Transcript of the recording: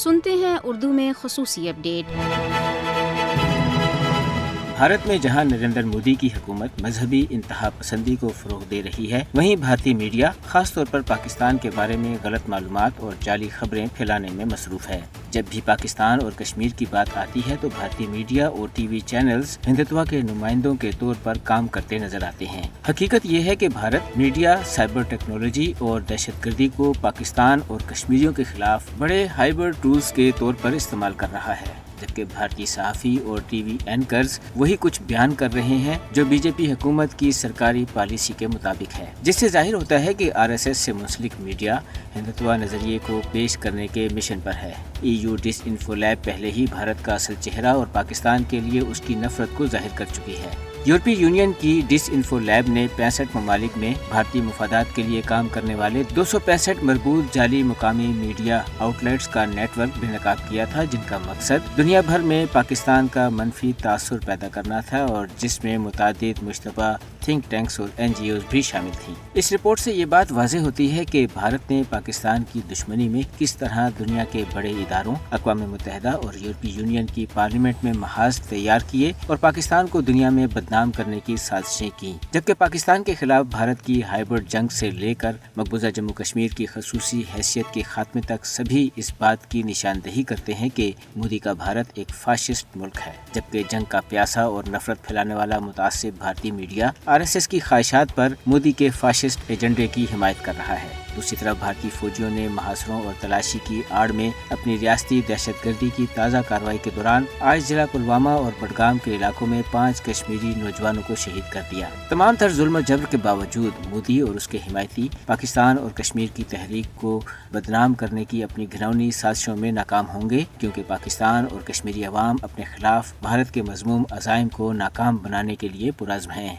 سنتے ہیں اردو میں خصوصی اپڈیٹ۔ بھارت میں جہاں نریندر مودی کی حکومت مذہبی انتہا پسندی کو فروغ دے رہی ہے، وہیں بھارتی میڈیا خاص طور پر پاکستان کے بارے میں غلط معلومات اور جعلی خبریں پھیلانے میں مصروف ہے۔ جب بھی پاکستان اور کشمیر کی بات آتی ہے تو بھارتی میڈیا اور ٹی وی چینلز ہندوتوا کے نمائندوں کے طور پر کام کرتے نظر آتے ہیں۔ حقیقت یہ ہے کہ بھارت میڈیا سائبر ٹیکنالوجی اور دہشت گردی کو پاکستان اور کشمیریوں کے خلاف بڑے ہائبرڈ ٹولز کے طور پر استعمال کر رہا ہے، جبکہ بھارتی صحافی اور ٹی وی اینکرز وہی کچھ بیان کر رہے ہیں جو بی جے پی حکومت کی سرکاری پالیسی کے مطابق ہے، جس سے ظاہر ہوتا ہے کہ RSS سے منسلک میڈیا ہندوتوا نظریے کو پیش کرنے کے مشن پر ہے۔ EU ڈس انفو لیب پہلے ہی بھارت کا اصل چہرہ اور پاکستان کے لیے اس کی نفرت کو ظاہر کر چکی ہے۔ یورپی یونین کی ڈس انفو لیب نے 65 ممالک میں بھارتی مفادات کے لیے کام کرنے والے 265 مربوط جعلی مقامی میڈیا آؤٹلیٹس کا نیٹ ورک بے نقاب کیا تھا، جن کا مقصد دنیا بھر میں پاکستان کا منفی تاثر پیدا کرنا تھا اور جس میں متعدد مشتبہ تھنک ٹینکس اور NGOs بھی شامل تھیں۔ اس رپورٹ سے یہ بات واضح ہوتی ہے کہ بھارت نے پاکستان کی دشمنی میں کس طرح دنیا کے بڑے اداروں، اقوام متحدہ اور یورپی یونین کی پارلیمنٹ میں محاذ تیار کیے اور پاکستان کو دنیا میں بدنام کرنے کی سازشیں کی، جبکہ پاکستان کے خلاف بھارت کی ہائبرڈ جنگ سے لے کر مقبوضہ جموں کشمیر کی خصوصی حیثیت کے خاتمے تک سبھی اس بات کی نشاندہی کرتے ہیں کہ مودی کا بھارت ایک فاشسٹ ملک ہے، جبکہ جنگ کا پیاسا اور نفرت پھیلانے والا متعصب بھارتی میڈیا RSS کی خواہشات پر مودی کے فاشسٹ ایجنڈے کی حمایت کر رہا ہے۔ دوسری طرف بھارتی فوجیوں نے محاصروں اور تلاشی کی آڑ میں اپنی ریاستی دہشت گردی کی تازہ کارروائی کے دوران آج ضلع پلوامہ اور بڈگام کے علاقوں میں 5 کشمیری نوجوانوں کو شہید کر دیا۔ تمام تر ظلم و جبر کے باوجود مودی اور اس کے حمایتی پاکستان اور کشمیر کی تحریک کو بدنام کرنے کی اپنی گھناؤنی سازشوں میں ناکام ہوں گے، کیونکہ پاکستان اور کشمیری عوام اپنے خلاف بھارت کے مذموم عزائم کو ناکام بنانے کے لیے پرعزم ہیں۔